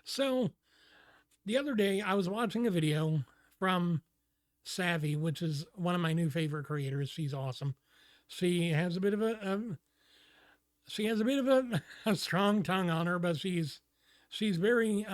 So the other day I was watching a video from Savvy, which is one of my new favorite creators. She's awesome. She has a bit of a strong tongue on her, but she's very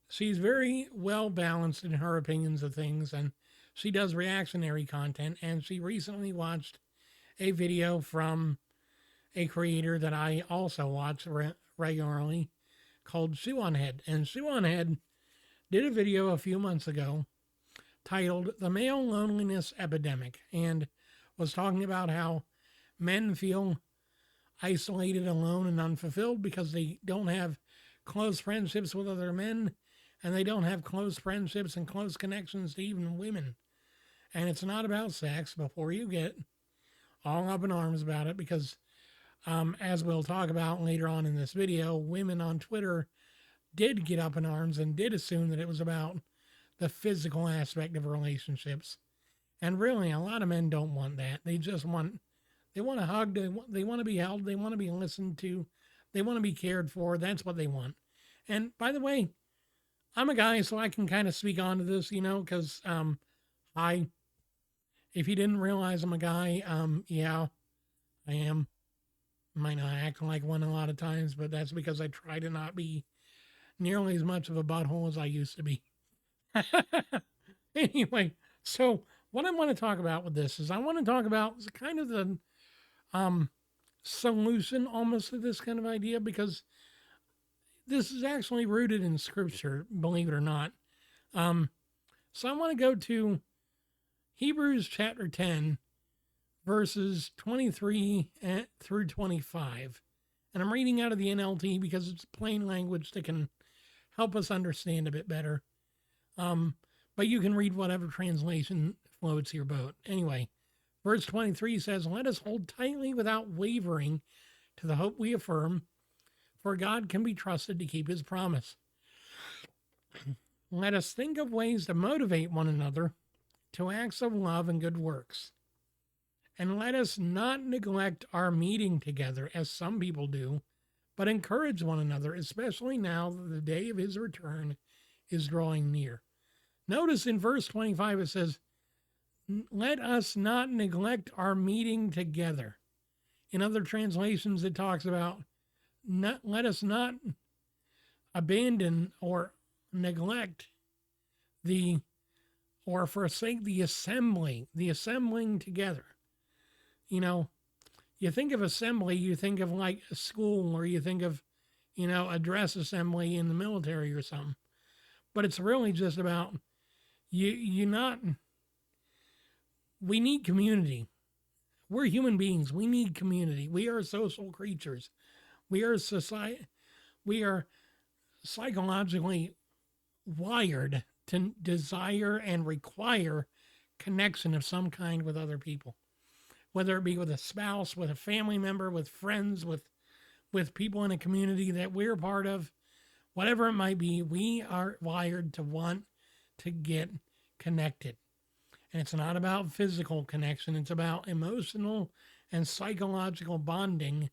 she's very well balanced in her opinions of things, and she does reactionary content. And she recently watched a video from a creator that I also watch regularly called Shoe on Head. And Shoe on Head did a video a few months ago titled The Male Loneliness Epidemic, and was talking about how men feel isolated, alone, and unfulfilled because they don't have close friendships with other men, and they don't have close friendships and close connections to even women. And it's not about sex before you get all up in arms about it, because as we'll talk about later on in this video, women on Twitter did get up in arms and did assume that it was about the physical aspect of relationships. And really, a lot of men don't want that. They want a hug, they want to be held, they want to be listened to, they want to be cared for. That's what they want. And by the way, I'm a guy, so I can kind of speak on to this, because if you didn't realize I'm a guy, yeah, I am. Might not act like one a lot of times, but that's because I try to not be nearly as much of a butthole as I used to be. Anyway, so what I want to talk about with this is I want to talk about kind of the solution almost to this kind of idea, because this is actually rooted in scripture, believe it or not. So I want to go to Hebrews chapter 10, verses 23 through 25. And I'm reading out of the NLT because it's plain language that can help us understand a bit better. But you can read whatever translation floats your boat. Anyway, verse 23 says, "Let us hold tightly without wavering to the hope we affirm, for God can be trusted to keep his promise. Let us think of ways to motivate one another to acts of love and good works. And let us not neglect our meeting together, as some people do, but encourage one another, especially now that the day of his return is drawing near." Notice in verse 25 it says, "Let us not neglect our meeting together." In other translations, it talks about, let us not abandon or neglect or forsake the assembling together. You think of assembly, you think of like a school, or you think of, a dress assembly in the military or something. But it's really just about we need community. We're human beings. We need community. We are social creatures. We are psychologically wired to desire and require connection of some kind with other people, whether it be with a spouse, with a family member, with friends, with people in a community that we're part of, whatever it might be. We are wired to want to get connected. And it's not about physical connection. It's about emotional and psychological bonding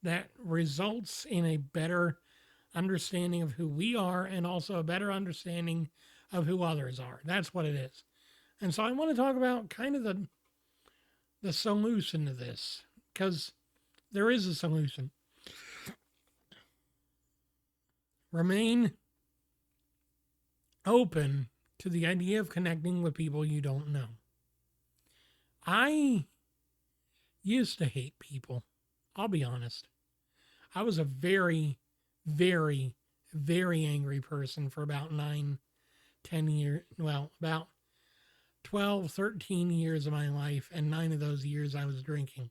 that results in a better understanding of who we are, and also a better understanding of who others are. That's what it is. And so I want to talk about kind of the solution to this, because there is a solution. Remain open to the idea of connecting with people you don't know. I used to hate people. I'll be honest. I was a very, very, very angry person for about 10 years. Well, about 12, 13 years of my life, and 9 of those years I was drinking.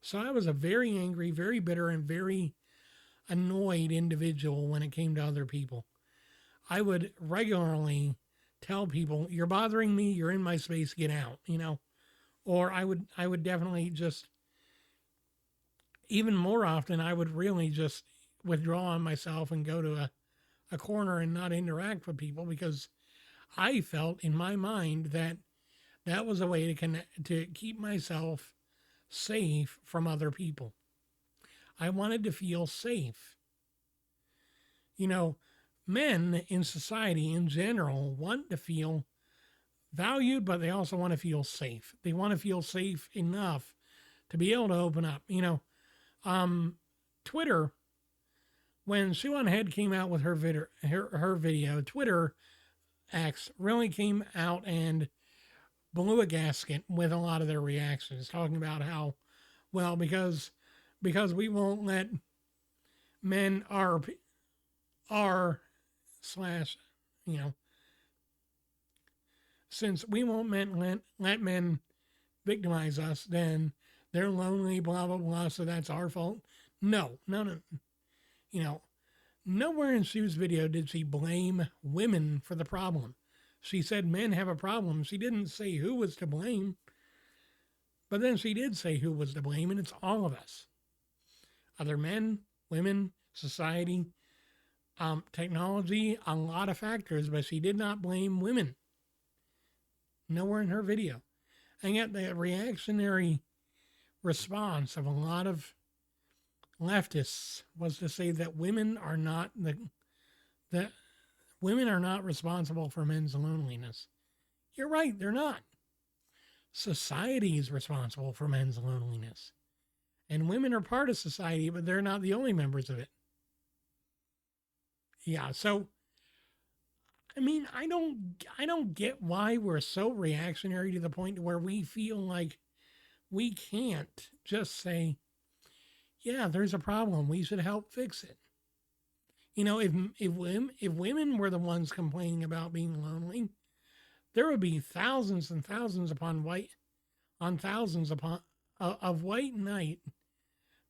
So I was a very angry, very bitter, and very annoyed individual when it came to other people. I would regularly tell people, "You're bothering me, you're in my space, get out," Or I would definitely just, even more often, I would really just withdraw on myself and go to a corner and not interact with people, because I felt in my mind that that was a way to keep myself safe from other people. I wanted to feel safe. You know, men in society in general want to feel valued, but they also want to feel safe. They want to feel safe enough to be able to open up. Twitter, when Sue on Head came out with her video, Twitter X really came out and blew a gasket with a lot of their reactions, talking about how, well, because we won't let men are slash, you know, since we won't let men victimize us, then they're lonely, blah, blah, blah, so that's our fault. No. You know, nowhere in Sue's video did she blame women for the problem. She said men have a problem. She didn't say who was to blame, but then she did say who was to blame, and it's all of us. Other men, women, society, technology, a lot of factors, but she did not blame women. Nowhere in her video. And yet the reactionary response of a lot of leftists was to say that women are not responsible for men's loneliness. You're right, they're not. Society is responsible for men's loneliness. And women are part of society, but they're not the only members of it. Yeah, so I mean, I don't get why we're so reactionary to the point where we feel like we can't just say, yeah, there's a problem, we should help fix it. If women were the ones complaining about being lonely, there would be thousands and thousands upon thousands of white knight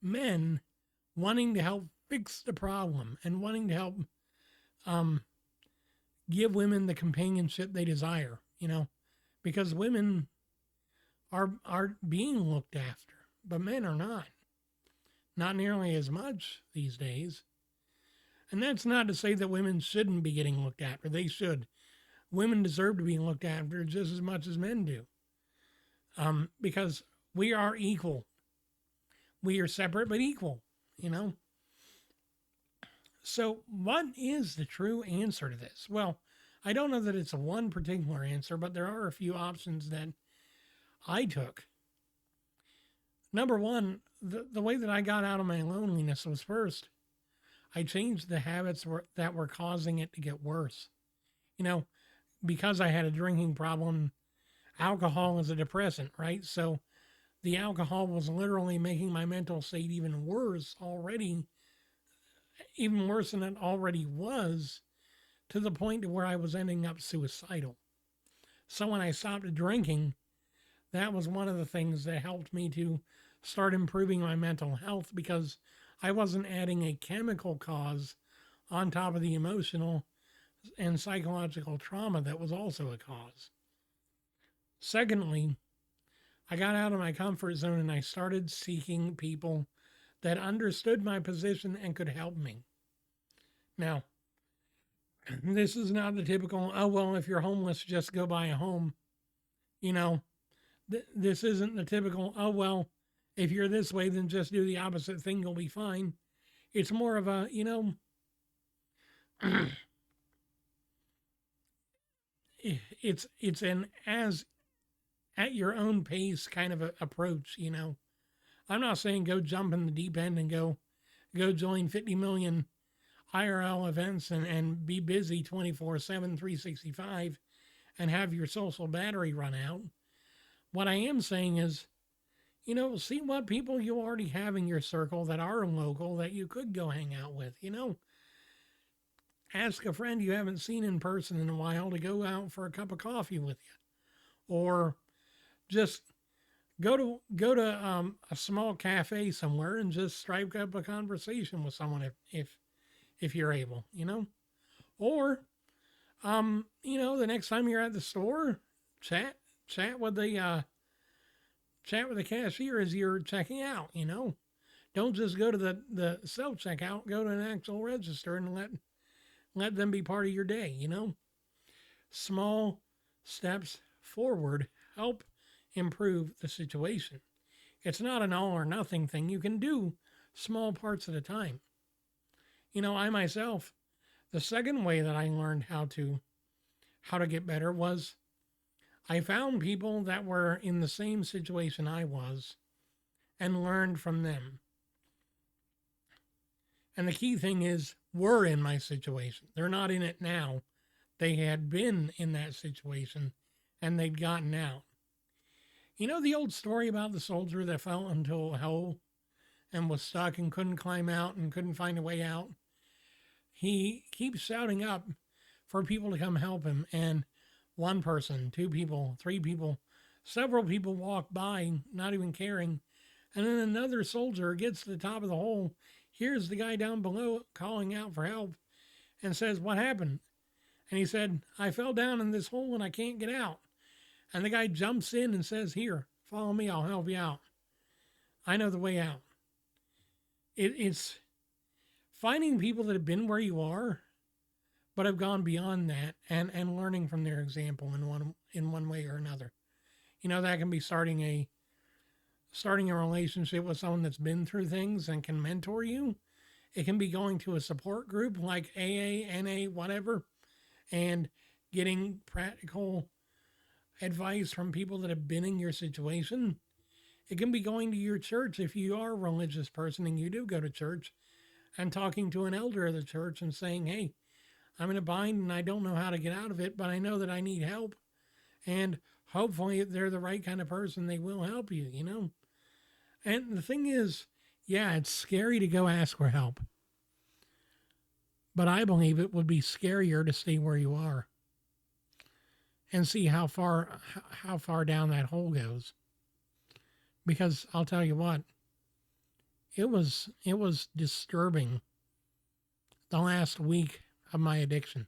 men wanting to help fix the problem and wanting to help give women the companionship they desire, because women are being looked after, but men are not nearly as much these days. And that's not to say that women shouldn't be getting looked after. They should. Women deserve to be looked after just as much as men do, because we are equal. We are separate but equal, So what is the true answer to this? Well, I don't know that it's one particular answer, but there are a few options that I took. Number one, the way that I got out of my loneliness was, first, I changed the habits that were causing it to get worse. Because I had a drinking problem, alcohol is a depressant, right? So the alcohol was literally making my mental state even worse than it already was, to the point to where I was ending up suicidal. So when I stopped drinking, that was one of the things that helped me to start improving my mental health, because I wasn't adding a chemical cause on top of the emotional and psychological trauma that was also a cause. Secondly, I got out of my comfort zone and I started seeking people that understood my position and could help me. Now, this is not the typical, oh, well, if you're homeless, just go buy a home. This isn't the typical, oh, well, if you're this way, then just do the opposite thing, you'll be fine. It's more of a, it's an as at your own pace kind of a approach, I'm not saying go jump in the deep end and go join 50 million IRL events and be busy 24/7, 365 and have your social battery run out. What I am saying is, see what people you already have in your circle that are local that you could go hang out with, Ask a friend you haven't seen in person in a while to go out for a cup of coffee with you. Or just go to a small cafe somewhere and just strike up a conversation with someone if you're able, Or, the next time you're at the store, chat with the cashier as you're checking out, Don't just go to the self-checkout, go to an actual register and let them be part of your day, Small steps forward help improve the situation. It's not an all or nothing thing. You can do small parts at a time. I myself The second way that I learned how to get better was I found people that were in the same situation I was and learned from them. And the key thing is, were in my situation. They're not in it now. They had been in that situation and they'd gotten out. You know the old story about the soldier that fell into a hole and was stuck and couldn't climb out and couldn't find a way out? He keeps shouting up for people to come help him. And one person, two people, three people, several people walk by, not even caring. And then another soldier gets to the top of the hole, hears the guy down below calling out for help, and says, "What happened?" And he said, "I fell down in this hole and I can't get out." And the guy jumps in and says, "Here, follow me, I'll help you out. I know the way out." It's finding people that have been where you are, but have gone beyond that and learning from their example in one way or another. You know, that can be starting a relationship with someone that's been through things and can mentor you. It can be going to a support group like AA, NA, whatever, and getting practical advice from people that have been in your situation. It can be going to your church if you are a religious person and you do go to church, and talking to an elder of the church and saying, "Hey, I'm in a bind and I don't know how to get out of it, but I know that I need help." And hopefully, if they're the right kind of person, they will help you, you know? And the thing is, yeah, it's scary to go ask for help. But I believe it would be scarier to stay where you are and see how far down that hole goes. Because I'll tell you what, it was disturbing the last week of my addiction.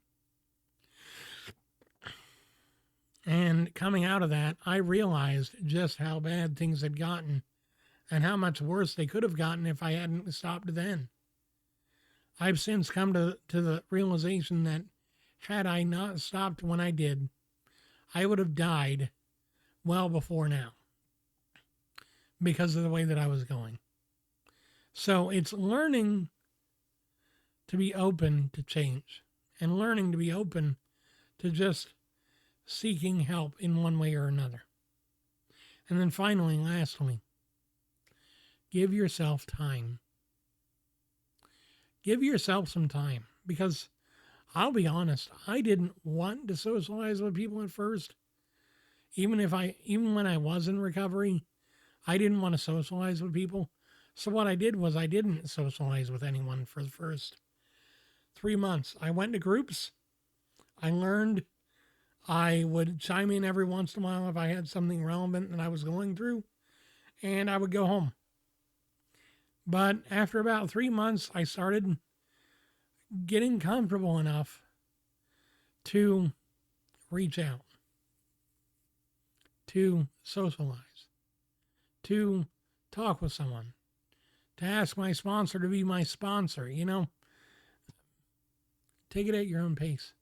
And coming out of that, I realized just how bad things had gotten and how much worse they could have gotten if I hadn't stopped then. I've since come to the realization that had I not stopped when I did, I would have died well before now because of the way that I was going. So it's learning to be open to change and learning to be open to just seeking help in one way or another. And then finally, lastly, give yourself time. Give yourself some time, because I'll be honest, I didn't want to socialize with people at first. Even when I was in recovery, I didn't want to socialize with people. So what I did was I didn't socialize with anyone for the first 3 months. I went to groups. I learned. I would chime in every once in a while if I had something relevant that I was going through, and I would go home. But after about 3 months, I started getting comfortable enough to reach out, to socialize, to talk with someone, to ask my sponsor to be my sponsor. You know, take it at your own pace.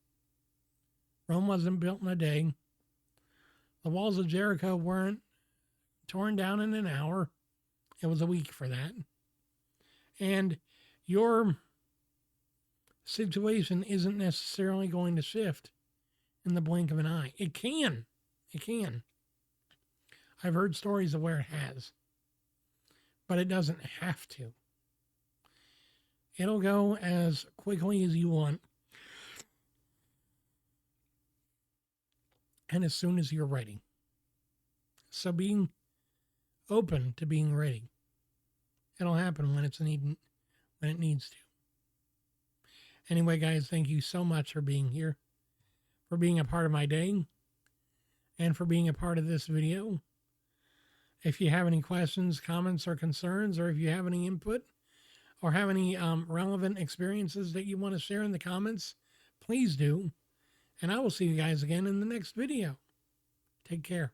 Rome wasn't built in a day. The walls of Jericho weren't torn down in an hour. It was a week for that. And your situation isn't necessarily going to shift in the blink of an eye. It can. It can. I've heard stories of where it has. But it doesn't have to. It'll go as quickly as you want. And as soon as you're ready. So being open to being ready. It'll happen when it needs to. Anyway, guys, thank you so much for being here, for being a part of my day, and for being a part of this video. If you have any questions, comments, or concerns, or if you have any input, or have any relevant experiences that you want to share in the comments, please do. And I will see you guys again in the next video. Take care.